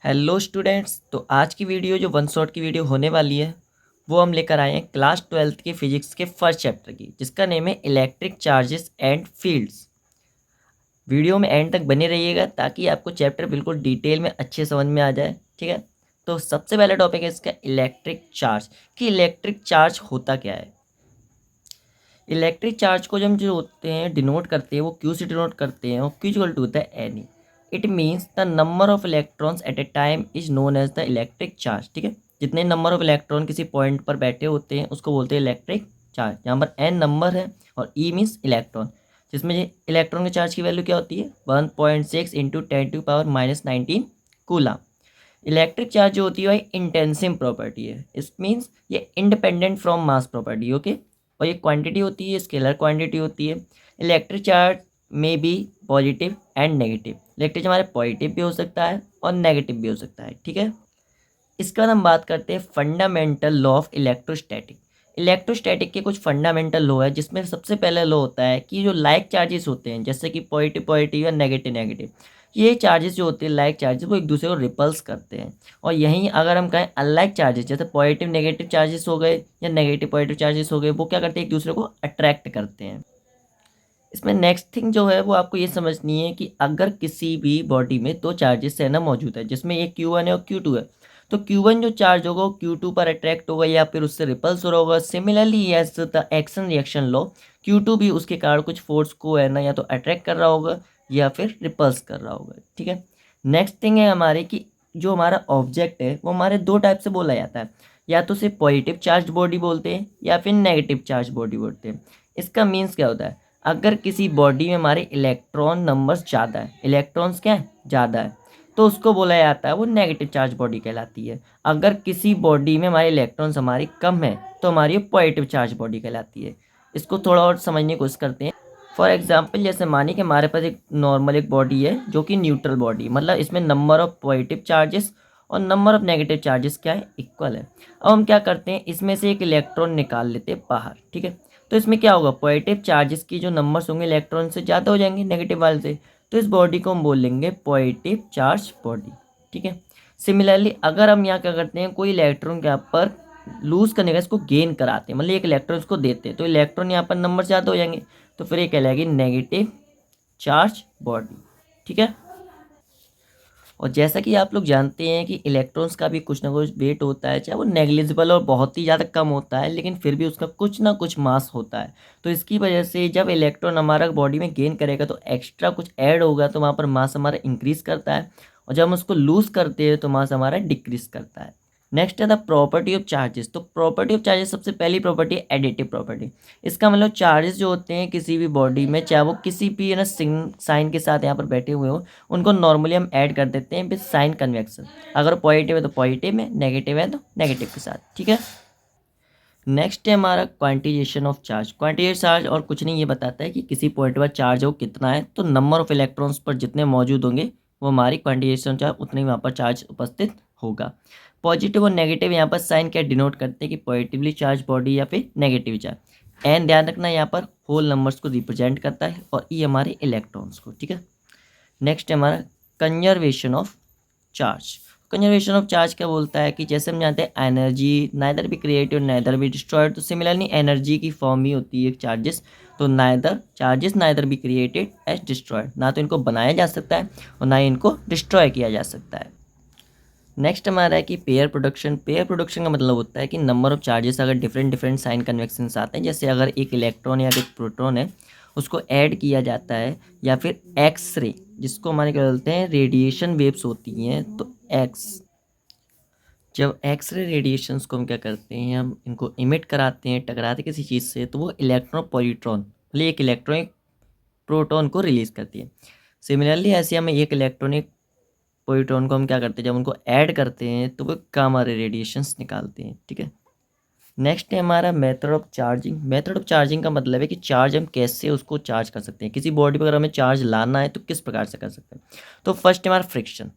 Hello students. तो आज की वीडियो जो वन शॉट की वीडियो होने वाली है वो हम लेकर आए हैं क्लास 12th के फिजिक्स के फर्स्ट चैप्टर की, जिसका नेम है electric charges and fields. Video में एंड तक बने रहिएगा ताकि आपको चैप्टर बिल्कुल डिटेल में अच्छे समझ में आ जाए। ठीक है, तो सबसे पहला टॉपिक है इसका इलेक्ट्रिक चार्ज कि इलेक्ट्रिक चार्ज होता क्या है। इलेक्ट्रिक चार्ज को जो होते हैं डिनोट करते हैं वो क्यू से डिनोट करते हैं और क्यू इक्वल टू होता है N E. It means the number of electrons at a time is known as the electric charge. ठीक है, जितने नंबर ऑफ इलेक्ट्रॉन किसी पॉइंट पर बैठे होते हैं उसको बोलते हैं इलेक्ट्रिक चार्ज। यहाँ पर एन नंबर है और ई मीन्स इलेक्ट्रॉन, जिसमें इलेक्ट्रॉन के चार्ज की वैल्यू क्या होती है 1.6 इंटू 10⁻⁻19 कूलम। इलेक्ट्रिक चार्ज जो होती है इंटेंसिव प्रॉपर्टी है, इस मीन्स ये independent from mass property. Okay, और ये क्वांटिटी होती है, स्केलर क्वांटिटी होती है। इलेक्ट्रिक चार्ज में बी positive and negative. Electric charge हमारे पॉजिटिव भी हो सकता है और नेगेटिव भी हो सकता है। ठीक है, इसके बाद हम बात करते हैं fundamental law of electrostatic. Electrostatic के कुछ फंडामेंटल लॉ है, जिसमें सबसे पहला लॉ होता है कि जो लाइक चार्जेस होते हैं जैसे कि पॉजिटिव पॉजिटिव या नेगेटिव नेगेटिव, ये चार्जेस जो होते हैं लाइक चार्जेस वो एक दूसरे को रिपल्स करते हैं। और यहीं अगर हम कहें अनलाइक चार्जेस जैसे पॉजिटिव नेगेटिव चार्जेस हो गए या नेगेटिव पॉजिटिव चार्जेस हो गए, वो क्या करते हैं एक दूसरे को अट्रैक्ट करते हैं। इसमें नेक्स्ट थिंग जो है वो आपको ये समझनी है कि अगर किसी भी बॉडी में दो चार्जेस है ना मौजूद है, जिसमें एक Q1 है और Q2 है, तो Q1 जो चार्ज होगा वो Q2 पर अट्रैक्ट होगा या फिर उससे रिपल्स हो रहा होगा। Similarly as the action reaction law, Q2 भी उसके कारण कुछ फोर्स को है ना या तो अट्रैक्ट कर रहा होगा या फिर रिपल्स कर रहा होगा। ठीक है, नेक्स्ट थिंग है हमारे कि जो हमारा ऑब्जेक्ट है वो हमारे दो टाइप से बोला जाता है, या तो सिर्फ पॉजिटिव चार्ज बॉडी बोलते हैं या फिर नेगेटिव चार्ज बॉडी बोलते हैं। इसका मीन्स क्या होता है, अगर किसी बॉडी में हमारे इलेक्ट्रॉन नंबर्स ज़्यादा है, इलेक्ट्रॉन्स क्या है ज़्यादा है, तो उसको बोला जाता है वो नेगेटिव चार्ज बॉडी कहलाती है। अगर किसी बॉडी में हमारे इलेक्ट्रॉन्स हमारी कम है तो हमारी पॉजिटिव चार्ज बॉडी कहलाती है। इसको थोड़ा और समझने की कोशिश करते हैं। फॉर एग्जाम्पल जैसे मानिए कि हमारे पास एक नॉर्मल एक बॉडी है जो कि न्यूट्रल बॉडी, मतलब इसमें नंबर ऑफ पॉजिटिव चार्जेस और नंबर ऑफ नेगेटिव चार्जेस क्या है इक्वल है। अब हम क्या करते हैं इसमें से एक इलेक्ट्रॉन निकाल लेते हैं बाहर। ठीक है, तो इसमें क्या होगा पॉजिटिव चार्जेस की जो नंबर्स होंगे इलेक्ट्रॉन से ज़्यादा हो जाएंगे नेगेटिव वाले से, तो इस बॉडी को हम बोल लेंगे पॉजिटिव चार्ज बॉडी। ठीक है, सिमिलरली अगर हम यहाँ क्या करते हैं कोई इलेक्ट्रॉन के यहाँ पर लूज करने का इसको गेन कराते हैं, मतलब एक इलेक्ट्रॉन इसको देते हैं, तो इलेक्ट्रॉन यहाँ पर नंबर ज़्यादा हो जाएंगे, तो फिर ये कहलाएगी नेगेटिव चार्ज बॉडी। ठीक है, और जैसा कि आप लोग जानते हैं कि इलेक्ट्रॉन्स का भी कुछ ना कुछ वेट होता है, चाहे वो नेग्लिजिबल और बहुत ही ज़्यादा कम होता है, लेकिन फिर भी उसका कुछ ना कुछ मास होता है। तो इसकी वजह से जब इलेक्ट्रॉन हमारा बॉडी में गेन करेगा तो एक्स्ट्रा कुछ ऐड होगा, तो वहाँ पर मास हमारा इंक्रीज़ करता है, और जब हम उसको लूज़ करते हैं तो मास हमारा डिक्रीज़ करता है। नेक्स्ट है द प्रॉपर्टी ऑफ चार्जेस। तो प्रॉपर्टी ऑफ चार्जेस सबसे पहली प्रॉपर्टी है एडिटिव प्रॉपर्टी। इसका मतलब चार्जेस जो होते हैं किसी भी बॉडी में, चाहे वो किसी भी है ना साइन के साथ यहाँ पर बैठे हुए हो, उनको नॉर्मली हम ऐड कर देते हैं विद साइन कन्वेक्शन। अगर पॉजिटिव है तो पॉजिटिव में, नेगेटिव है तो नेगेटिव के साथ। ठीक है, नेक्स्ट है हमारा quantisation of charge. Quantisation charge और कुछ नहीं, ये बताता है कि किसी पॉइंट पर चार्ज हो कितना है, तो नंबर ऑफ इलेक्ट्रॉन्स पर जितने मौजूद होंगे वो हमारी क्वांटिजेशन चार्ज उतने ही वहाँ पर चार्ज उपस्थित होगा। पॉजिटिव और नेगेटिव यहाँ पर साइन क्या डिनोट करते हैं कि पॉजिटिवली चार्ज बॉडी या फिर नेगेटिव चार्ज। एन ध्यान रखना यहाँ पर होल नंबर्स को रिप्रेजेंट करता है और ई हमारे इलेक्ट्रॉन्स को। ठीक है, नेक्स्ट है हमारा conservation of charge. Conservation of charge क्या बोलता है कि जैसे हम जानते हैं energy neither be created neither be destroyed, तो सिमिलरली एनर्जी की फॉर्म ही होती है चार्जेस। तो neither be created as destroyed, ना तो इनको बनाया जा सकता है और ना ही इनको डिस्ट्रॉय किया जा सकता है। नेक्स्ट हमारा है कि पेयर प्रोडक्शन। पेयर प्रोडक्शन का मतलब होता है कि नंबर ऑफ चार्जेस अगर डिफरेंट डिफरेंट साइन कन्वेक्शन आते हैं, जैसे अगर एक इलेक्ट्रॉन या एक प्रोटॉन है उसको ऐड किया जाता है, या फिर एक्स रे जिसको हमारे क्या बोलते हैं रेडिएशन वेव्स होती हैं, तो जब एक्स रे रेडिएशंस को हम क्या करते हैं हम इनको इमिट कराते हैं, टकराते किसी चीज़ से, तो वो इलेक्ट्रॉन पॉजिट्रॉन मतलब एक इलेक्ट्रॉनिक प्रोटॉन को रिलीज़ करती है। सिमिलरली ऐसे हम एक इलेक्ट्रॉनिक प्रोटॉन को हम क्या करते हैं जब उनको ऐड करते हैं तो वो गामा रे रेडिएशंस निकालते हैं। ठीक है, नेक्स्ट है हमारा method of charging. Method of charging का मतलब है कि चार्ज हम कैसे उसको चार्ज कर सकते हैं, किसी बॉडी पर अगर हमें चार्ज लाना है तो किस प्रकार से कर सकते हैं। तो फर्स्ट है हमारा फ्रिक्शन।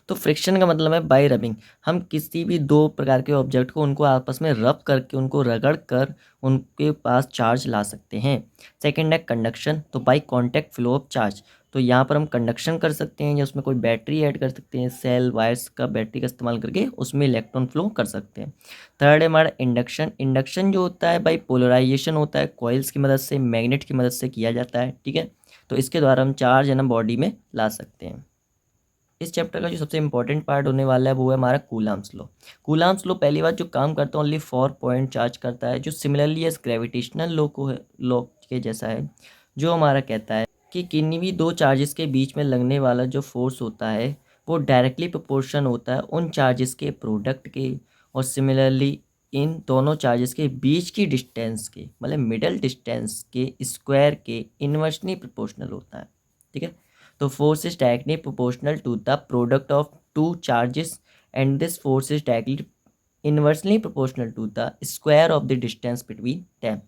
तो फ्रिक्शन का मतलब है बाय रबिंग। हम किसी भी दो प्रकार के ऑब्जेक्ट को उनको आपस में रब करके उनको रगड़ कर उनके पास चार्ज ला सकते हैं। सेकंड है कंडक्शन। तो by contact flow of charge. तो यहाँ पर हम कंडक्शन कर सकते हैं या उसमें कोई बैटरी ऐड कर सकते हैं, सेल वायर्स का बैटरी का इस्तेमाल करके उसमें इलेक्ट्रॉन फ्लो कर सकते हैं। थर्ड है हमारा इंडक्शन। इंडक्शन जो होता है भाई पोलराइजेशन होता है, कॉइल्स की मदद से, मैग्नेट की मदद से किया जाता है, ठीक है। तो इसके द्वारा हम चार्ज है ना बॉडी में ला सकते हैं। इस चैप्टर का जो सबसे इंपॉर्टेंट पार्ट होने वाला है वो है हमारा कूलाम्स लॉ। कूलाम्स लॉ पहली बात जो काम करता है ओनली 4 पॉइंट चार्ज करता है, जो सिमिलरली एज ग्रेविटेशनल लॉ को लॉ के जैसा है, जो हमारा कहता है कि किन्हीं भी दो चार्जेस के बीच में लगने वाला जो फोर्स होता है वो डायरेक्टली प्रोपोर्शन होता है उन चार्जेस के प्रोडक्ट के, और सिमिलरली इन दोनों चार्जेस के बीच की डिस्टेंस के, मतलब मिडल डिस्टेंस के स्क्वायर के इन्वर्सली प्रोपोर्शनल होता है, ठीक है। तो force is directly proportional to the product of two charges, and this force is directly inversely proportional to the square of the distance between them.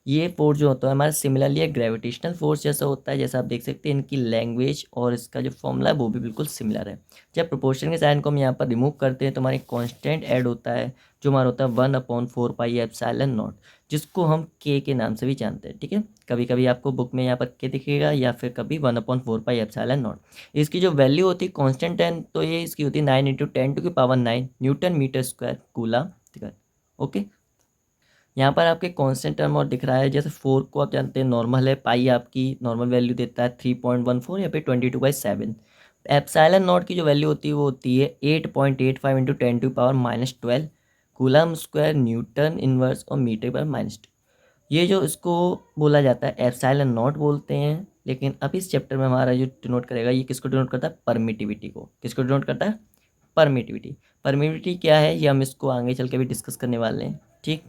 ये फोर्स जो होता है हमारा सिमिलरली एक ग्रेविटेशनल फोर्स जैसा होता है, जैसा आप देख सकते हैं इनकी लैंग्वेज और इसका जो फॉर्मूला है वो भी बिल्कुल सिमिलर है। जब प्रोपोर्शन के साइन को हम यहाँ पर रिमूव करते हैं तो हमारे कांस्टेंट ऐड होता है, जो हमारा होता है 1/4πε0, जिसको हम के नाम से भी जानते हैं, ठीक है। कभी कभी आपको बुक में यहाँ पर के दिखेगा या फिर कभी 1/4πε0। इसकी जो वैल्यू होती है कॉन्स्टेंट है तो ये इसकी होती है 9 × 10⁹ न्यूटन मीटर स्क्वायर कूलम, ठीक है। ओके, यहाँ पर आपके कांस्टेंट टर्म और दिख रहा है, जैसे 4 को आप जानते हैं नॉर्मल है, पाई आपकी नॉर्मल वैल्यू देता है 3.14 या फिर 22/7। एप्सिलॉन नॉट की जो वैल्यू होती है वो होती है 8.85 × 10⁻12 कूलम स्क्वायर न्यूटन इनवर्स और मीटर पर -2। ये जो इसको बोला जाता है एप्सिलॉन नॉट बोलते हैं, लेकिन अब इस चैप्टर में हमारा जो डिनोट करेगा ये किसको डिनोट करता है, परमिटिविटी को। किसको डिनोट करता है, परमिटिविटी। परमिटिविटी क्या है ये हम इसको आगे चल के भी डिस्कस करने वाले हैं, ठीक।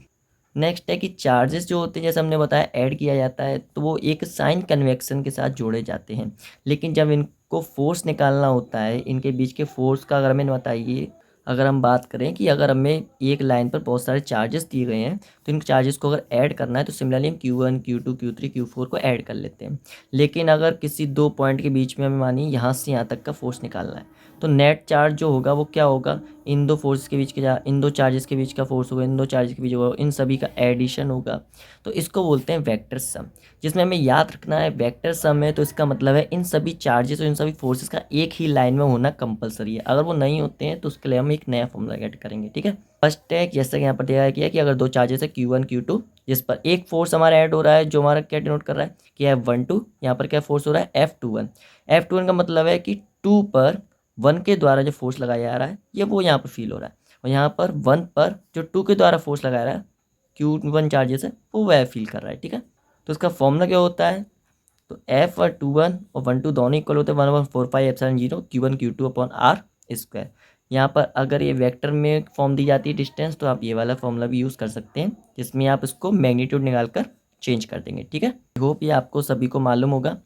नेक्स्ट है कि चार्जेस जो होते हैं जैसे हमने बताया ऐड किया जाता है तो वो एक साइन कन्वेक्शन के साथ जोड़े जाते हैं, लेकिन जब इनको फोर्स निकालना होता है इनके बीच के फोर्स का अगर हमें बताइए, अगर हम बात करें कि अगर हमें एक लाइन पर बहुत सारे चार्जेस दिए गए हैं तो इन चार्जेस को अगर ऐड करना है तो सिमिलरली हम Q1 Q2 Q3 Q4 को ऐड कर लेते हैं। लेकिन अगर किसी दो पॉइंट के बीच में हमें मानिए यहाँ से यहाँ तक का फोर्स निकालना है तो नेट चार्ज जो होगा वो क्या होगा, इन दो फोर्स के बीच के इन दो चार्जेस के बीच का फोर्स होगा, इन दो चार्जेस के बीच होगा, इन सभी का एडिशन होगा। तो इसको बोलते हैं वेक्टर सम, जिसमें हमें याद रखना है वेक्टर सम है तो इसका मतलब है इन सभी चार्जेस और इन सभी फोर्सेस का एक ही लाइन में होना कंपलसरी है। अगर वो नहीं होते हैं तो उसके लिए हम एक नया फॉर्मूला गेट करेंगे, ठीक है। फर्स्ट है जैसा कि यहाँ पर दिया गया कि अगर दो चार्जेस है Q1 Q2 जिस पर एक फोर्स हमारा ऐड हो रहा है जो हमारा क्या डिनोट कर रहा है कि F12, यहाँ पर क्या फोर्स हो रहा है F21। F21 का मतलब है कि 2 पर 1 के द्वारा जो फोर्स लगाया जा रहा है ये वो यहाँ पर फील हो रहा है, और यहाँ पर 1 पर जो 2 के द्वारा फोर्स लगाया रहा है Q1 चार्जेस है वो वह फील कर रहा है, ठीक है। तो इसका फॉर्मूला क्या होता है, तो F और 21 और 12 दोनों इक्वल होते हैं 1/4πε0 Q1 Q2/r²। यहाँ पर अगर ये वेक्टर में फॉर्म दी जाती है डिस्टेंस तो आप ये वाला फॉर्मूला भी यूज़ कर सकते हैं, जिसमें आप इसको मैग्नीट्यूड निकाल कर चेंज कर देंगे, ठीक है। होप ये आपको सभी को मालूम होगा।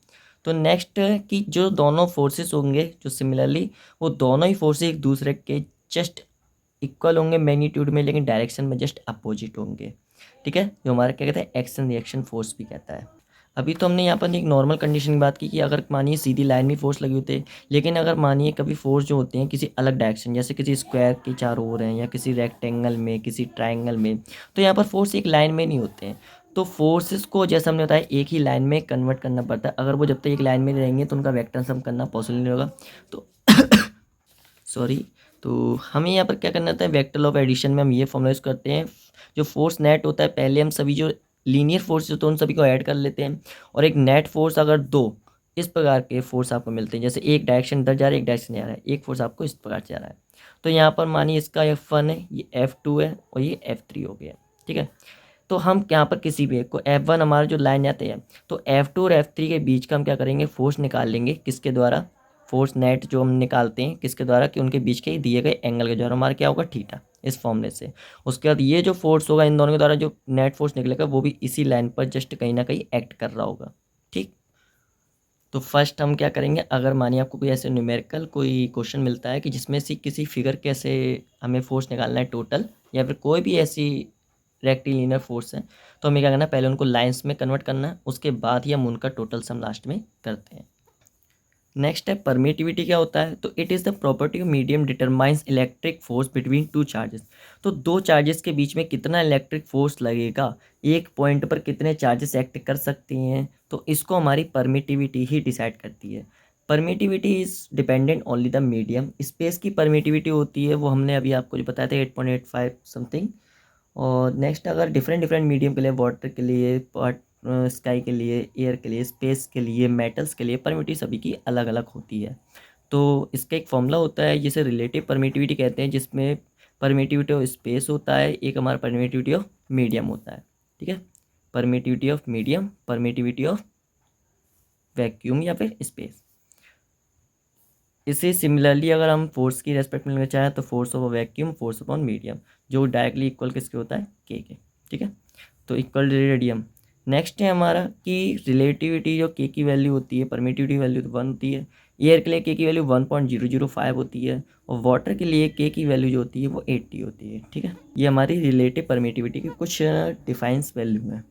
तो नेक्स्ट है कि जो दोनों फोर्सेस होंगे जो सिमिलरली वो दोनों ही फोर्सेस एक दूसरे के जस्ट इक्वल होंगे मैग्नीट्यूड में, लेकिन डायरेक्शन में जस्ट अपोजिट होंगे, ठीक है। जो हमारा क्या कहता है एक्शन रिएक्शन फोर्स भी कहता है। अभी तो हमने यहाँ पर एक नॉर्मल कंडीशन की बात की कि अगर मानिए सीधी लाइन में फोर्स लगे होते हैं, लेकिन अगर मानिए कभी फोर्स जो होते हैं किसी अलग डायरेक्शन, जैसे किसी स्क्वायर के चारों ओर हैं या किसी रेक्टेंगल में किसी ट्राइंगल में, तो यहाँ पर फोर्स एक लाइन में नहीं होते हैं। तो फोर्सेस को जैसे हमने बताया एक ही लाइन में कन्वर्ट करना पड़ता है। अगर वो जब तक एक लाइन में रहेंगे तो उनका वेक्टर सम करना पॉसिबल नहीं होगा। तो सॉरी, तो हमें यहाँ पर क्या करना होता है, वेक्टर ऑफ एडिशन में हम ये फॉर्मूला यूज़ करते हैं। जो फोर्स नेट होता है पहले हम सभी जो लीनियर फोर्स होते हैं उन सभी को ऐड कर लेते हैं, और एक नेट फोर्स अगर दो इस प्रकार के फोर्स आपको मिलते हैं, जैसे एक डायरेक्शन इधर जा रहा है एक डायरेक्शन जा रहा है, एक फोर्स आपको इस प्रकार से जा रहा है, तो यहाँ पर मानिए इसका F1 है, ये F2 है और ये F3 हो गया, ठीक है। तो हम यहाँ पर किसी भी एक को F1 हमारा जो लाइन आते हैं तो F2 और F3 के बीच का हम क्या करेंगे, फोर्स निकाल लेंगे। किसके द्वारा, फोर्स नेट जो हम निकालते हैं किसके द्वारा, कि उनके बीच के दिए गए एंगल के द्वारा, हमारा क्या होगा थीटा, इस फॉर्मूले से। उसके बाद ये जो फोर्स होगा इन दोनों के द्वारा जो नेट फोर्स निकलेगा वो भी इसी लाइन पर जस्ट कहीं ना कहीं एक्ट कर रहा होगा, ठीक। तो फर्स्ट हम क्या करेंगे, अगर मानिए आपको कोई ऐसे न्यूमेरिकल कोई क्वेश्चन मिलता है कि जिसमें से किसी फिगर के ऐसे हमें फोर्स निकालना है टोटल, या फिर कोई भी ऐसी रेक्टिलिनियर फोर्स है, तो हमें क्या करना है, पहले उनको लाइंस में कन्वर्ट करना है, उसके बाद ही हम उनका टोटल सम लास्ट में करते हैं। नेक्स्ट है परमिटिविटी। क्या होता है? तो it is the property of medium determines electric force between two charges. तो दो चार्जेस के बीच में कितना इलेक्ट्रिक फोर्स लगेगा, एक पॉइंट पर कितने चार्जेस एक्ट कर सकते हैं, तो इसको हमारी परमिटिविटी ही डिसाइड करती है। Permittivity is dependent only the medium. Space की परमिटिविटी होती है, वो हमने अभी आपको जो बताया था 8.85 समथिंग। और नेक्स्ट अगर डिफरेंट डिफरेंट मीडियम के लिए, वाटर के लिए, स्काई के लिए, एयर के लिए, स्पेस के लिए, मेटल्स के लिए परमिटिविटी सभी की अलग अलग होती है। तो इसका एक फॉर्मूला होता है जिसे रिलेटिव परमिटिविटी कहते हैं, जिसमें परमिटिविटी ऑफ स्पेस होता है, एक हमारा परमिटिविटी ऑफ मीडियम होता है। ठीक है, permittivity of medium, permittivity of vacuum या फिर स्पेस। इसे सिमिलरली अगर हम फोर्स की रेस्पेक्ट में लेना चाहें तो force of vacuum, force upon medium, जो डायरेक्टली इक्वल किसके होता है? के। ठीक है, तो इक्वल रेडियम। नेक्स्ट है हमारा कि रिलेटिविटी जो के की वैल्यू होती है, परमिटिविटी वैल्यू तो 1 होती है। एयर के लिए के की वैल्यू 1.005 होती है, और वाटर के लिए के की वैल्यू जो होती है वो 80 होती है। ठीक है, ये हमारी रिलेटिव परमिटिविटी की कुछ डिफाइंस वैल्यू है।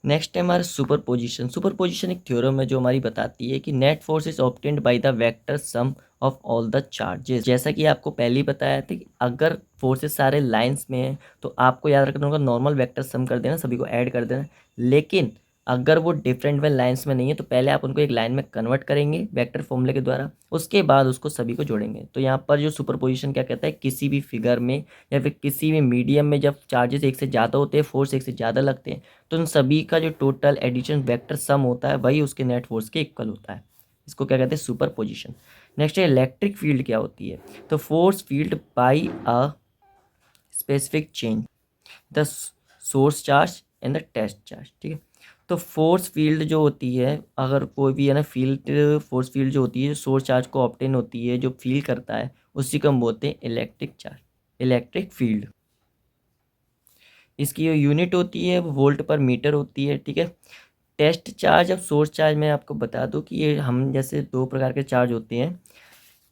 नेक्स्ट है हमारा सुपरपोजिशन। सुपरपोजिशन एक थ्योरम है जो हमारी बताती है कि net force is obtained by the vector sum of all the charges. जैसा कि आपको पहले ही बताया था कि अगर फोर्सेस सारे लाइंस में हैं तो आपको याद रखना होगा नॉर्मल वेक्टर सम कर देना, सभी को ऐड कर देना। लेकिन अगर वो डिफरेंट वे लाइंस में नहीं है तो पहले आप उनको एक लाइन में कन्वर्ट करेंगे वेक्टर फॉर्मूले के द्वारा, उसके बाद उसको सभी को जोड़ेंगे। तो यहाँ पर जो सुपरपोजिशन क्या कहता है, किसी भी फिगर में या फिर किसी भी मीडियम में जब चार्जेस एक से ज़्यादा होते हैं, फोर्स एक से ज़्यादा लगते हैं, तो उन सभी का जो टोटल एडिशन वेक्टर सम होता है वही उसके नेट फोर्स के इक्वल होता है। इसको क्या कहते हैं? सुपरपोजिशन। नेक्स्ट है इलेक्ट्रिक फील्ड। क्या होती है? तो force field by a specific change the source charge and the test charge. ठीक है, तो फोर्स फील्ड जो होती है, अगर कोई भी है ना फील्ड, फोर्स फील्ड जो होती है सोर्स चार्ज को ऑब्टेन होती है, जो फील करता है, उसी को हम बोलते हैं इलेक्ट्रिक चार्ज, इलेक्ट्रिक फील्ड। इसकी जो यूनिट होती है वो वोल्ट पर मीटर होती है। ठीक है, टेस्ट चार्ज, अब सोर्स चार्ज मैं आपको बता दूं कि ये हम जैसे दो प्रकार के चार्ज होते हैं।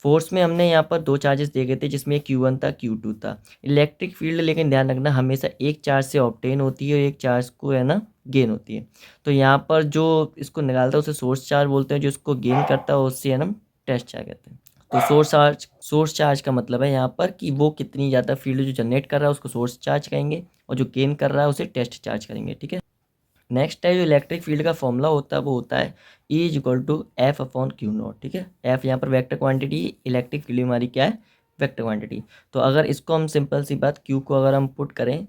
फोर्स में हमने यहाँ पर दो चार्जेस दे गए थे जिसमें Q1 था, Q2 था। इलेक्ट्रिक फील्ड लेकिन ध्यान रखना हमेशा एक चार्ज से ऑब्टेन होती है और एक चार्ज को है ना गेन होती है। तो यहाँ पर जो इसको निकालता है उसे सोर्स चार्ज बोलते हैं, जो इसको गेन करता है उससे है ना टेस्ट चार्ज कहते हैं। तो सोर्स चार्ज का मतलब है यहाँ पर कि वो कितनी ज़्यादा फील्ड जो जनरेट कर रहा है उसको सोर्स चार्ज कहेंगे, और जो गेन कर रहा है उसे टेस्ट चार्ज करेंगे। ठीक है, नेक्स्ट है जो इलेक्ट्रिक फील्ड का फॉर्मूला होता है वो होता है E=F/Q0। ठीक है, F यहाँ पर वेक्टर क्वांटिटी, इलेक्ट्रिक फील्ड हमारी क्या है? Vector quantity. तो अगर इसको हम सिंपल सी बात Q को अगर हम पुट करें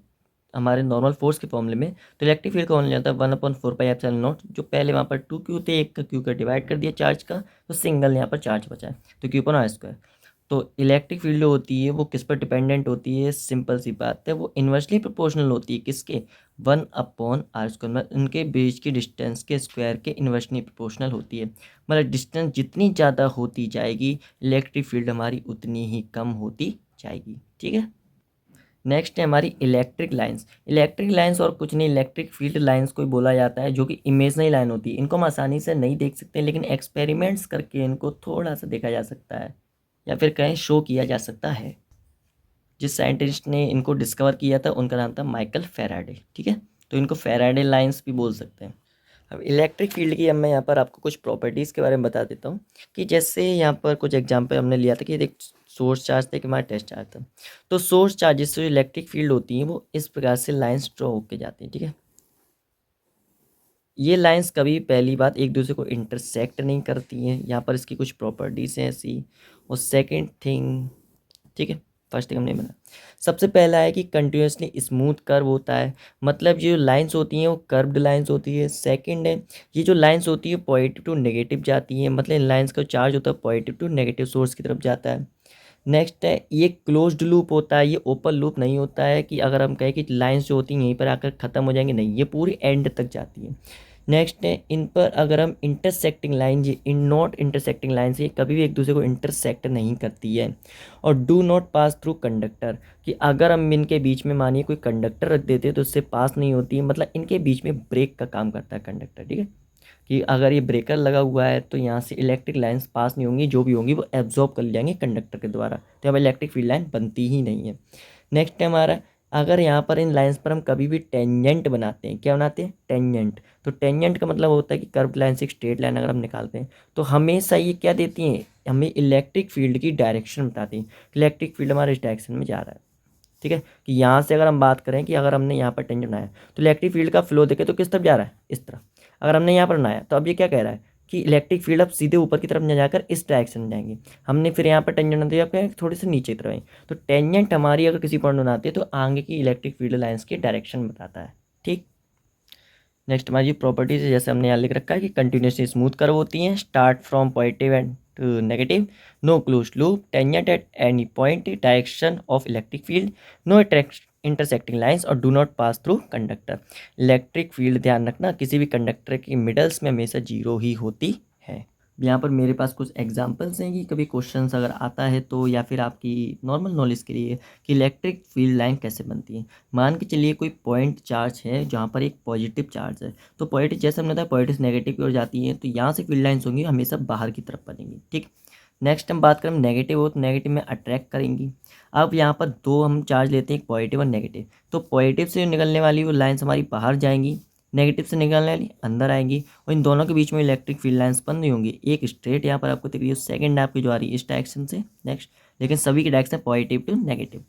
हमारे नॉर्मल फोर्स के फॉर्मूले में, तो इलेक्ट्रिक फील्ड का होने जाता है 1/4πε0। जो पहले वहाँ पर 2Q थे, एक का Q का डिवाइड कर दिया चार्ज का, तो सिंगल यहाँ पर चार्ज बचा है, तो Q/r²। तो इलेक्ट्रिक फील्ड होती है वो किस पर डिपेंडेंट होती है? सिंपल सी बात है, वो इन्वर्सली प्रोपोर्शनल होती है किसके? 1/r², मतलब उनके बीच की डिस्टेंस के स्क्वायर के इन्वर्सली प्रोपोर्शनल होती है। मतलब डिस्टेंस जितनी ज़्यादा होती जाएगी इलेक्ट्रिक फील्ड हमारी उतनी ही कम होती जाएगी। ठीक है, नेक्स्ट है हमारी इलेक्ट्रिक लाइंस। इलेक्ट्रिक लाइंस और कुछ नहीं, इलेक्ट्रिक फील्ड लाइंस को बोला जाता है, जो कि इमेजनरी लाइन होती है। इनको हम आसानी से नहीं देख सकते, लेकिन एक्सपेरिमेंट्स करके इनको थोड़ा सा देखा जा सकता है, या फिर कहीं शो किया जा सकता है। जिस साइंटिस्ट ने इनको डिस्कवर किया था उनका नाम था माइकल फैराडे। ठीक है, तो इनको फैराडे लाइंस भी बोल सकते हैं। अब इलेक्ट्रिक फील्ड की अब मैं यहाँ पर आपको कुछ प्रॉपर्टीज़ के बारे में बता देता हूँ, कि जैसे यहाँ पर कुछ एग्जांपल हमने लिया था कि एक सोर्स चार्ज था कि हमारा टेस्ट चार्ज था। तो सोर्स चार्जेस से जो इलेक्ट्रिक फील्ड होती हैं वो इस प्रकार से लाइंस ड्रॉ होके जाती हैं। ठीक है, ये लाइंस कभी पहली बात एक दूसरे को इंटरसेक्ट नहीं करती हैं, यहाँ पर इसकी कुछ प्रॉपर्टीज़ हैं ऐसी। और सेकेंड थिंग, ठीक है, फर्स्ट थिंग हमने बना, सबसे पहला है कि कंटिन्यूसली स्मूथ कर्व होता है, मतलब ये जो लाइंस होती हैं वो कर्व्ड लाइंस होती है। सेकंड है ये जो लाइंस होती है पॉजिटिव टू नेगेटिव जाती हैं, मतलब इन लाइंस का चार्ज होता है पॉजिटिव टू नेगेटिव सोर्स की तरफ जाता है। नेक्स्ट है ये क्लोज्ड लूप होता है, ये ओपन लूप नहीं होता है कि अगर हम कहें कि लाइंस जो होती हैं यहीं पर आकर ख़त्म हो जाएंगी, नहीं, ये पूरी एंड तक जाती है। नेक्स्ट है इन पर अगर हम इंटरसेक्टिंग लाइन, ये इन नॉट इंटरसेक्टिंग लाइन से कभी भी एक दूसरे को इंटरसेक्ट नहीं करती है। और do not pass through conductor, कि अगर हम इनके बीच में मानिए कोई कंडक्टर रख देते हैं तो उससे पास नहीं होती है, मतलब इनके बीच में ब्रेक का काम करता है कंडक्टर। ठीक है, कि अगर ये ब्रेकर लगा हुआ है तो यहाँ से इलेक्ट्रिक लाइन्स पास नहीं होंगी, जो भी होंगी वो एब्जॉर्ब कर जाएंगे कंडक्टर के द्वारा, तो अब इलेक्ट्रिक फील्ड लाइन बनती ही नहीं है। नेक्स्ट है हमारा अगर यहाँ पर इन लाइंस पर हम कभी भी टेंजेंट बनाते हैं, क्या बनाते हैं, टेंजेंट, तो टेंजेंट का मतलब होता है कि कर्व लाइन से एक स्ट्रेट लाइन अगर हम निकालते हैं तो हमेशा ये क्या देती हैं, हमें इलेक्ट्रिक फील्ड की डायरेक्शन बताती हैं, इलेक्ट्रिक फील्ड हमारे इस डायरेक्शन में जा रहा है। ठीक है, कि यहाँ से अगर हम बात करें कि अगर हमने यहाँ पर टेंजेंट बनाया तो इलेक्ट्रिक फील्ड का फ्लो देखें तो किस तरफ जा रहा है, इस तरफ। अगर हमने यहाँ पर बनाया तो अब ये क्या कह रहा है कि इलेक्ट्रिक फील्ड अब सीधे ऊपर की तरफ न जाकर इस डायरेक्शन में जाएंगे। हमने फिर यहाँ पर टेंजेंट बना दिया, आप कहें थोड़ी सी नीचे की तरफ आएंगे। तो टेंजेंट हमारी अगर किसी पॉइंट बनाती है तो आगे की इलेक्ट्रिक फील्ड लाइंस की डायरेक्शन बताता है। ठीक, नेक्स्ट हमारी प्रॉपर्टीज है, जैसे हमने यहाँ लिख रखा है कि कंटिन्यूसली स्मूथ कर्व होती हैं, start from positive and negative, no close loop, tangent at any point, direction of electric field, no intersecting lines और do not pass through conductor. Electric field ध्यान रखना किसी भी कंडक्टर की मिडल्स में हमेशा जीरो ही होती है। यहाँ पर मेरे पास कुछ एग्जांपल्स हैं कि कभी क्वेश्चंस अगर आता है तो, या फिर आपकी नॉर्मल नॉलेज के लिए, कि इलेक्ट्रिक फील्ड लाइन कैसे बनती है। मान के चलिए कोई पॉइंट चार्ज है जहाँ पर एक पॉजिटिव चार्ज है, तो पॉजिटिव जैसे हमने बताया पॉजिटिव नेगेटिव की ओर जाती है, तो यहाँ से फील्ड लाइन्स होंगी हमेशा बाहर की तरफ बनेंगी। ठीक, नेक्स्ट हम बात करें नेगेटिव हो तो नेगेटिव में अट्रैक्ट करेंगी। अब यहाँ पर दो हम चार्ज लेते हैं, एक पॉजिटिव और नेगेटिव, तो पॉजिटिव से निकलने वाली वो लाइन्स हमारी बाहर जाएंगी, नेगेटिव से निकलने वाली अंदर आएंगी, और इन दोनों के बीच में इलेक्ट्रिक फील्ड लाइंस बन रही होंगी। एक स्ट्रेट यहाँ पर आपको दिख रही है, सेकंड आपकी जो आ रही है इस डायरेक्शन से। नेक्स्ट, लेकिन सभी की डायरेक्शन पॉजिटिव टू नेगेटिव।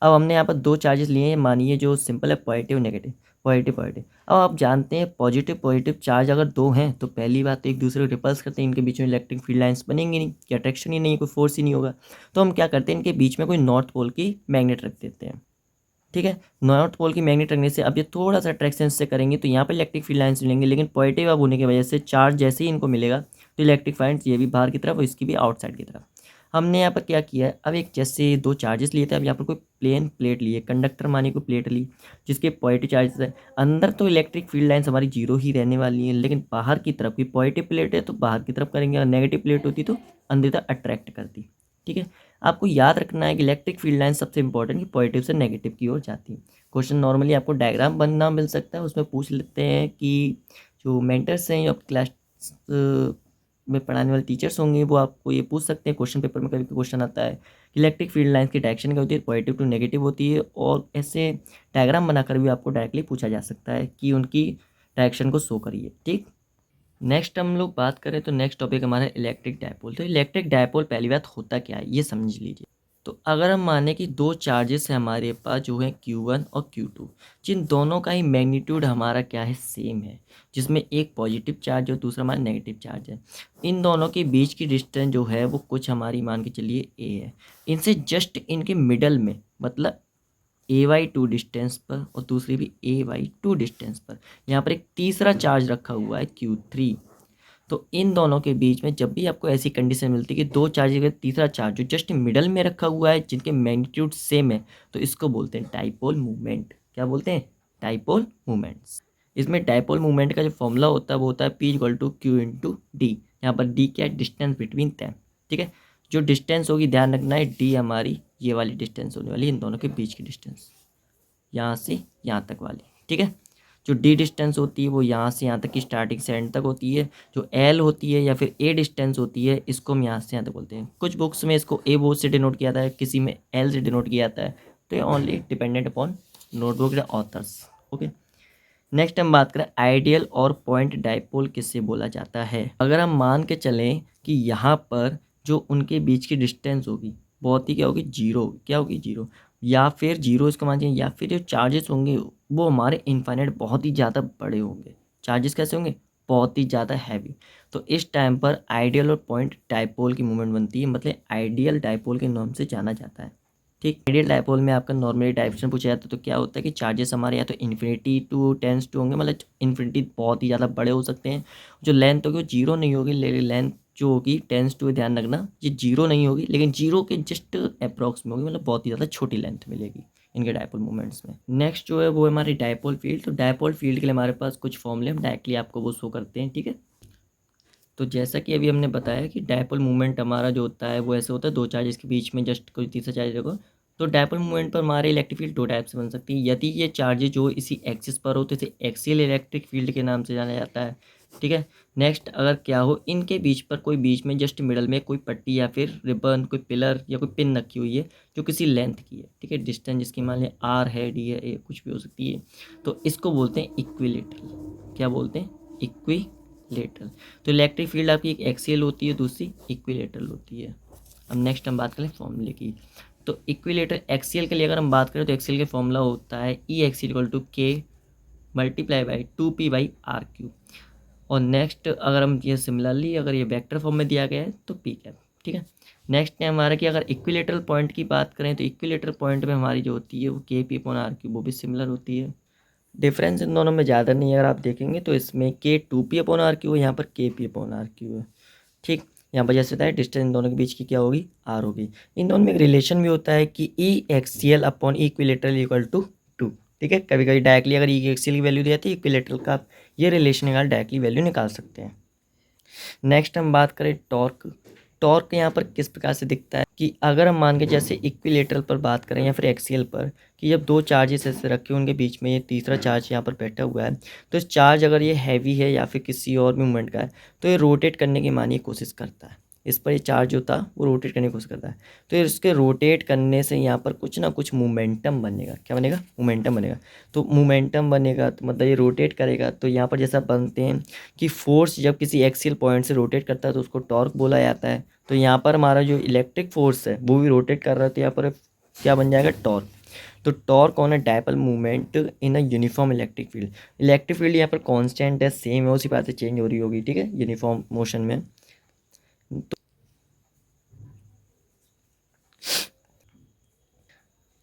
अब हमने यहाँ पर दो चार्जेस लिए हैं, मानिए जो सिंपल है पॉजिटिव नेगेटिव, पॉजिटिव पॉजिटिव। अब आप जानते हैं पॉजिटिव पॉजिटिव चार्ज अगर दो हैं तो पहली बात तो एक दूसरे को रिपल्स करते हैं, इनके बीच में इलेक्ट्रिक फील्ड लाइंस बनेंगी नहीं, कि अट्रैक्शन ही नहीं, कोई फोर्स ही नहीं होगा। तो हम क्या करते हैं, इनके बीच में कोई नॉर्थ पोल की मैग्नेट रख देते हैं। ठीक है, नॉर्थ पोल की मैग्नेट रखने से अब ये थोड़ा सा अट्रैक्शन से करेंगे तो यहाँ पर इलेक्ट्रिक फील्ड लाइन्स मिलेंगे, लेकिन पॉजिटिव अब होने की वजह से चार्ज जैसे ही इनको मिलेगा तो इलेक्ट्रिक फील्ड ये भी बाहर की तरफ और इसकी भी आउटसाइड की तरफ। हमने यहाँ पर क्या किया है, अब एक जैसे दो चार्जेस लिए थे, अब यहाँ पर कोई प्लेन प्लेट लिए, कंडक्टर मानिए कोई प्लेट ली जिसके पॉजिटिव चार्जेस है, अंदर तो इलेक्ट्रिक फील्ड लाइन्स हमारी जीरो ही रहने वाली है, लेकिन बाहर की तरफ की पॉजिटिव प्लेट है तो बाहर की तरफ करेंगे, और नेगेटिव प्लेट होती तो अंदर तक अट्रैक्ट करती। ठीक है, आपको याद रखना है कि इलेक्ट्रिक फील्ड लाइन सबसे इंपॉर्टेंट कि पॉजिटिव से नेगेटिव की ओर जाती है। क्वेश्चन नॉर्मली आपको डायग्राम बनना मिल सकता है, उसमें पूछ लेते हैं कि जो मेंटर्स हैं या क्लास में पढ़ाने वाले टीचर्स होंगे वो आपको ये पूछ सकते हैं, क्वेश्चन पेपर में कभी क्वेश्चन आता है कि इलेक्ट्रिक फील्ड लाइन्स की डायरेक्शन क्या होती है, पॉजिटिव टू नेगेटिव होती है, और ऐसे डायग्राम बनाकर भी आपको डायरेक्टली पूछा जा सकता है कि उनकी डायरेक्शन को शो करिए। ठीक, नेक्स्ट हम लोग बात करें तो नेक्स्ट टॉपिक हमारा इलेक्ट्रिक डायपोल। तो इलेक्ट्रिक डायपोल पहली बात होता क्या है ये समझ लीजिए। तो अगर हम माने कि दो चार्जेस हैं हमारे पास जो है Q1 और Q2, जिन दोनों का ही मैग्नीट्यूड हमारा क्या है, सेम है, जिसमें एक पॉजिटिव चार्ज और दूसरा हमारा नेगेटिव चार्ज है। इन दोनों के बीच की डिस्टेंस जो है वो कुछ हमारी मान के चलिए A है। इनसे जस्ट इनके मिडल में, मतलब AY2 डिस्टेंस पर और दूसरी भी AY2 डिस्टेंस पर, यहाँ पर एक तीसरा चार्ज रखा हुआ है Q3। तो इन दोनों के बीच में जब भी आपको ऐसी कंडीशन मिलती है कि दो चार्ज का तीसरा चार्ज जो जस्ट मिडल में रखा हुआ है, जिनके मैग्नीट्यूड सेम है, तो इसको बोलते हैं डाइपोल मूवमेंट। क्या बोलते हैं, डाइपोल मूवमेंट्स। इसमें डाइपोल मूवमेंट का जो फॉर्मूला होता है वो होता है P=Q×D। यहाँ पर D क्या है, डिस्टेंस बिटवीन दैम। ठीक है, जो डिस्टेंस होगी ध्यान रखना है D हमारी ये वाली डिस्टेंस होने वाली, इन दोनों के बीच की डिस्टेंस, यहाँ से यहाँ तक वाली। ठीक है, जो D डिस्टेंस होती है वो यहाँ से यहाँ तक की स्टार्टिंग से एंड तक होती है। जो L होती है या फिर A डिस्टेंस होती है, इसको हम यहाँ से यहाँ तक बोलते हैं। कुछ बुक्स में इसको A बोर्ड से डिनोट किया जाता है, किसी में L से डिनोट किया जाता है, तो ये ओनली डिपेंडेंट अपॉन नोटबुक या ऑथर्स। ओके, नेक्स्ट हम बात करें आइडियल और पॉइंट डाइपोल किससे बोला जाता है। अगर हम मान के चलें कि यहाँ पर जो उनके बीच की डिस्टेंस होगी बहुत ही क्या होगी, जीरो। क्या होगी, जीरो, या फिर जीरो इसको मान चाहिए, या फिर जो चार्जेस होंगे वो हमारे इनफाइनाइट बहुत ही ज़्यादा बड़े होंगे। चार्जेस कैसे होंगे, बहुत ही ज़्यादा हैवी। तो इस टाइम पर आइडियल और पॉइंट डाइपोल की मूवमेंट बनती है, मतलब आइडियल डाइपोल के नाम से जाना जाता है। ठीक, आइडियल डाइपोल में आपका नॉर्मली डायरेक्शन पूछा जाता है तो क्या होता है कि चार्जेस हमारे या तो इन्फिनिटी टू टेंस टू होंगे, मतलब इन्फिनिटी बहुत ही ज़्यादा बड़े हो सकते हैं। जो लेंथ होगी वो जीरो नहीं होगी, लेकिन लेंथ जो होगी टेंस टू, ध्यान रखना ये जीरो नहीं होगी, लेकिन जीरो के जस्ट अप्रॉक्स में होगी, मतलब बहुत ही ज़्यादा छोटी लेंथ मिलेगी इनके डायपोल मूवमेंट्स में। नेक्स्ट जो है वो है हमारी डायपोल फील्ड। तो डायपोल फील्ड के लिए हमारे पास कुछ फॉर्मूले हम डायरेक्टली आपको वो शो करते हैं। ठीक है, तो जैसा कि अभी हमने बताया कि डायपोल मूवमेंट हमारा जो होता है वो ऐसे होता है, दो चार्जेस के बीच में जस्ट कोई तीसरा चार्ज रखो। तो डायपोल मूवमेंट पर हमारे इलेक्ट्रिक फील्ड दो टाइप से बन सकती है। यदि ये चार्जेस जो इसी एक्सिस पर हो तो इसे एक्सियल इलेक्ट्रिक फील्ड के नाम से जाना जाता है। ठीक है, नेक्स्ट अगर क्या हो इनके बीच पर कोई बीच में जस्ट मिडल में कोई पट्टी या फिर रिबन, कोई पिलर या कोई पिन रखी हुई है जो किसी लेंथ की है, ठीक है, डिस्टेंस जिसकी मान लें आर है, डी है, ए कुछ भी हो सकती है, तो इसको बोलते हैं इक्विलेटरल। क्या बोलते हैं? इक्विलेटरल। तो इलेक्ट्रिक फील्ड आपकी एक एक्सियल होती है, दूसरी इक्विलेटरल होती है। अब नेक्स्ट हम बात करें फॉर्मूले की। तो इक्विलेटर एक्सियल के लिए अगर हम बात करें तो एक्सियल का फॉर्मूला होता है E axial equal to K multiply by 2p by R cube. और नेक्स्ट अगर हम ये सिमिलरली अगर ये वेक्टर फॉर्म में दिया गया है तो पी कैप, ठीक है। नेक्स्ट है हमारा कि अगर इक्विलेटरल पॉइंट की बात करें तो इक्विलेटरल पॉइंट में हमारी जो होती है वो के पी अपॉन आर क्यूब वो भी सिमिलर होती है। डिफरेंस इन दोनों में ज़्यादा नहीं है, अगर आप देखेंगे तो इसमें के 2p अपॉन आर क्यूब है, यहाँ पर के पी अपॉन आर क्यूब है, ठीक। यहाँ पर जैसे होता है डिस्टेंस इन दोनों के बीच की क्या होगी? आर होगी। इन दोनों में एक रिलेशन भी होता है कि E axial upon equilateral equal to 2, ठीक है। कभी कभी डायरेक्टली अगर ई एक्सियल की वैल्यू दी जाती है इक्विलेटरल का आप ये रिलेशन निकाल डायरेक्टली वैल्यू निकाल सकते हैं। नेक्स्ट हम बात करें टॉर्क। टॉर्क यहाँ पर किस प्रकार से दिखता है कि अगर हम मान के जैसे इक्विलेटरल पर बात करें या फिर एक्सियल पर कि जब दो चार्जेस ऐसे रखे उनके बीच में ये तीसरा चार्ज यहाँ पर बैठा हुआ है, तो इस चार्ज अगर ये हैवी है या फिर किसी और भी मूवमेंट का है तो ये रोटेट करने की मानिए कोशिश करता है। इस पर ये चार्ज जो था वो रोटेट करने की कोशिश करता है, तो इसके रोटेट करने से यहाँ पर कुछ ना कुछ मोमेंटम बनेगा। क्या बनेगा? मोमेंटम बनेगा। तो मोमेंटम बनेगा तो मतलब ये रोटेट करेगा, तो यहाँ पर जैसा बनते हैं कि फोर्स जब किसी एक्सियल पॉइंट से रोटेट करता है तो उसको टॉर्क बोला जाता है। तो यहाँ पर हमारा जो इलेक्ट्रिक फोर्स है वो भी रोटेट कर रहा है, तो यहाँ पर क्या बन जाएगा? टॉर्क। तो torque on a dipole movement in a uniform electric field. Electric field यहाँ पर कांस्टेंट है, सेम है, उसी बात से चेंज हो रही होगी, ठीक है, यूनिफॉर्म मोशन में। तो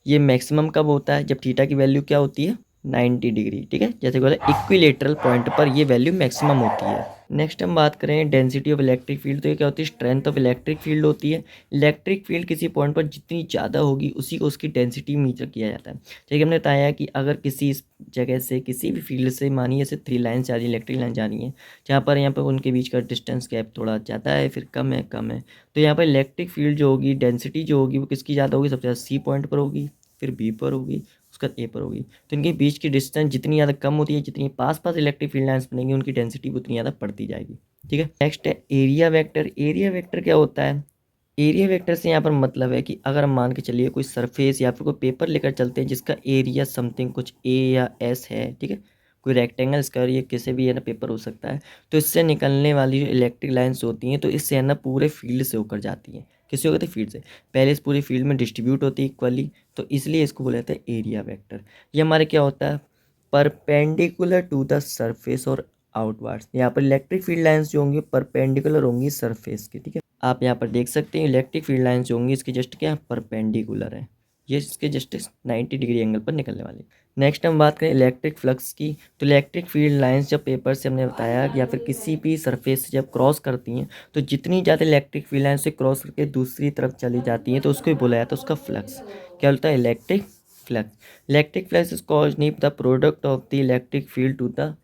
ये मैक्सिमम कब होता है? जब थीटा की वैल्यू क्या होती है? 90 डिग्री, ठीक है। जैसे बोला इक्विलेटरल पॉइंट पर ये वैल्यू मैक्सिमम होती है। नेक्स्ट हम बात करें डेंसिटी ऑफ इलेक्ट्रिक फील्ड। तो ये क्या होती है? स्ट्रेंथ ऑफ इलेक्ट्रिक फील्ड होती है। इलेक्ट्रिक फील्ड किसी पॉइंट पर जितनी ज़्यादा होगी उसी को उसकी डेंसिटी मीजर किया जाता है। जैसे कि हमने बताया कि अगर किसी जगह से किसी भी फील्ड से मानिए ऐसे 3 लाइन जा रही है, इलेक्ट्रिक लाइन जा रही है, जहाँ पर यहाँ पर उनके बीच का डिस्टेंस गैप थोड़ा ज़्यादा है, फिर कम है, कम है, तो यहाँ पर इलेक्ट्रिक फील्ड जो होगी, डेंसिटी जो होगी वो किसकी ज़्यादा होगी? सबसे ज़्यादा सी पॉइंट पर होगी, फिर बी पर होगी, उसका ए पर होगी। तो इनके बीच की डिस्टेंस जितनी ज़्यादा कम होती है, जितनी पास पास इलेक्ट्रिक फील्ड लाइन्स बनेंगी उनकी डेंसिटी उतनी ज़्यादा बढ़ती जाएगी, ठीक है। नेक्स्ट है एरिया वेक्टर। एरिया वेक्टर क्या होता है? एरिया वेक्टर से यहाँ पर मतलब है कि अगर हम मान के चलिए कोई सरफेस या फिर कोई पेपर लेकर चलते हैं जिसका एरिया समथिंग कुछ ए या एस है, ठीक है, कोई रेक्टेंगल स्क्वायर ये किसी भी है ना पेपर हो सकता है, तो इससे निकलने वाली जो इलेक्ट्रिक लाइन्स होती हैं तो इससे है ना पूरे फील्ड से होकर जाती हैं। किससे होकर? फील्ड से। पहले इस पूरी फील्ड में डिस्ट्रीब्यूट होती है इक्वली, तो इसलिए इसको बोला जाता है एरिया वेक्टर। ये हमारे क्या होता है? परपेंडिकुलर टू द सरफेस और आउटवर्ड्स। यहाँ पर इलेक्ट्रिक फील्ड लाइन्स जो होंगी परपेंडिकुलर होंगी सरफेस के, ठीक है। आप यहाँ पर देख सकते हैं इलेक्ट्रिक फील्ड लाइन्स जो होंगी इसके जस्ट क्या परपेंडिकुलर है, ये इसके जस्ट 90 डिग्री एंगल पर निकलने वाली। नेक्स्ट हम बात करें इलेक्ट्रिक फ्लक्स की। तो इलेक्ट्रिक फील्ड लाइंस जब पेपर से हमने बताया या फिर किसी भी सरफेस से जब क्रॉस करती हैं तो जितनी ज़्यादा इलेक्ट्रिक फील्ड लाइन से क्रॉस करके दूसरी तरफ चली जाती हैं तो उसको ही बोला जाता है उसका फ्लक्स। क्या होता है? Electric flux. Electric flux is caused the product of the electric field to the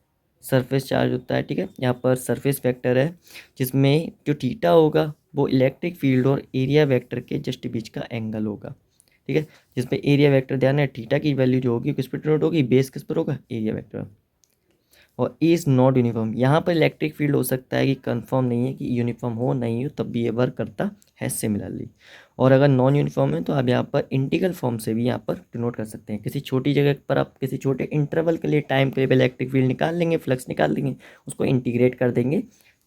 surface charge होता है, ठीक है। यहाँ पर सरफेस वेक्टर है जिसमें जो थीटा होगा वो इलेक्ट्रिक फील्ड और एरिया वेक्टर के जस्ट बीच का एंगल होगा, ठीक है। जिसमें एरिया वेक्टर ध्यान है थीटा की वैल्यू जो होगी किस पर डिनोट होगी? बेस किस पर होगा? Area vector. और इज नॉट यूनिफॉर्म। यहाँ पर इलेक्ट्रिक फील्ड हो सकता है कि कंफर्म नहीं है कि यूनिफॉर्म हो नहीं हो तब भी ये वर्क करता है सिमिलरली। और अगर नॉन यूनिफॉर्म है तो आप यहाँ पर इंटीग्रल फॉर्म से भी यहाँ पर डिनोट कर सकते हैं। किसी छोटी जगह पर आप किसी छोटे इंटरवल के लिए टाइम के लिए इलेक्ट्रिक फील्ड निकाल लेंगे, फ्लक्स निकाल देंगे, उसको इंटीग्रेट कर देंगे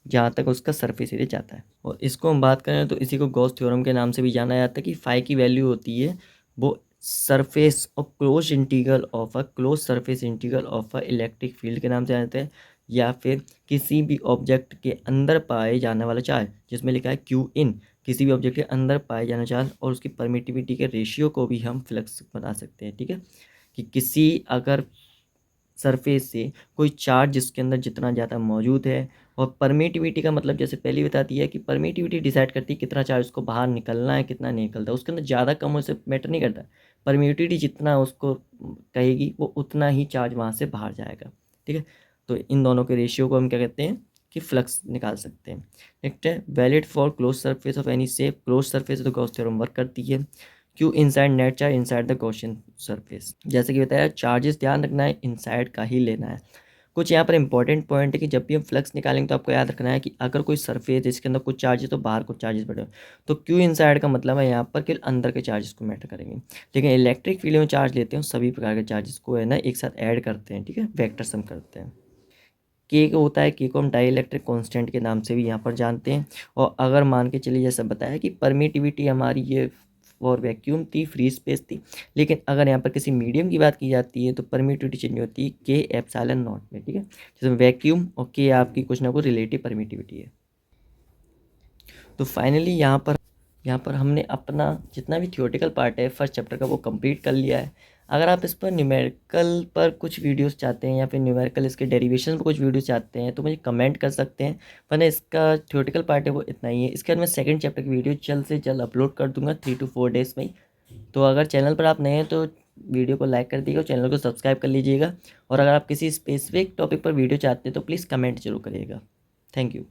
जहाँ तक उसका सरफेस एरिया जाता है। और इसको हम बात करें तो इसी को गॉस थ्योरम के नाम से भी जाना जाता है कि फाई की वैल्यू होती है वो सरफेस और close integral of a close surface integral of a electric field के नाम से जानते हैं, या फिर किसी भी ऑब्जेक्ट के अंदर पाए जाने वाला चार्ज जिसमें लिखा है क्यू इन, किसी भी ऑब्जेक्ट के अंदर पाए जाने चार्ज और उसकी परमिटिविटी के रेशियो को भी हम फ्लक्स बता सकते हैं, ठीक है। कि किसी अगर सरफेस से कोई चार्ज जिसके अंदर जितना ज़्यादा मौजूद है, और परमिटिविटी का मतलब जैसे पहले बता दिया है कि परमिटिविटी डिसाइड करती है कितना चार्ज उसको बाहर निकलना है कितना नहीं निकलता है, उसके अंदर ज़्यादा कम उससे मैटर नहीं करता। परमिटिविटी जितना उसको कहेगी वो उतना ही चार्ज वहाँ से बाहर जाएगा, ठीक है। तो इन दोनों के रेशियो को हम क्या कहते हैं कि फ्लक्स निकाल सकते हैं। नेक्स्ट है valid for close surface of any shape. Close surface तो गॉस थ्योरम वर्क करती है। Q inside net charge inside the Gaussian surface. जैसे कि बताया चार्जेस ध्यान रखना है इनसाइड का ही लेना है। कुछ यहाँ पर इंपॉर्टेंट पॉइंट है कि जब भी हम फ्लक्स निकालेंगे तो आपको याद रखना है कि अगर कोई सरफेस जिसके अंदर कुछ चार्जेस तो बाहर कुछ चार्जेस बढ़े, तो क्यू इनसाइड का मतलब है यहाँ पर कि अंदर के चार्जेस को मैटर करेंगे। लेकिन इलेक्ट्रिक फील्ड में चार्ज लेते हैं सभी प्रकार के चार्जेस को है ना एक साथ ऐड करते हैं, ठीक है, वेक्टर सम करते हैं। के होता है, के को हम डाई इलेक्ट्रिक कॉन्स्टेंट के नाम से भी यहाँ पर जानते हैं। और अगर मान के चलिए जैसा बताया कि परमिटिविटी हमारी ये और वैक्यूम थी, फ्री स्पेस थी, लेकिन अगर यहाँ पर किसी मीडियम की बात की जाती है तो परमिटिविटी चेंज होती है के एप्सिलॉन नॉट में, ठीक है, जैसे वैक्यूम और के आपकी कुछ ना कुछ रिलेटिव परमिटिविटी है। तो फाइनली यहाँ पर हमने अपना जितना भी थियोरेटिकल पार्ट है फर्स्ट चैप्टर का वो कंप्लीट कर लिया है। अगर आप इस पर न्यूमेरिकल पर कुछ वीडियोस चाहते हैं या फिर न्यूमेरिकल इसके डेरिवेशन पर कुछ वीडियोस चाहते हैं तो मुझे कमेंट कर सकते हैं, वरना इसका थियोरेटिकल पार्ट है वो इतना ही है। इसके बाद मैं सेकंड चैप्टर की वीडियो जल्द से जल्द अपलोड कर दूंगा 3 to 4 डेज़ में ही। तो अगर चैनल पर आप नए हैं तो वीडियो को लाइक कर दीजिएगा और चैनल को सब्सक्राइब कर लीजिएगा। और अगर आप किसी स्पेसिफिक टॉपिक पर वीडियो चाहते हैं तो प्लीज़ कमेंट जरूर करिएगा। Thank you.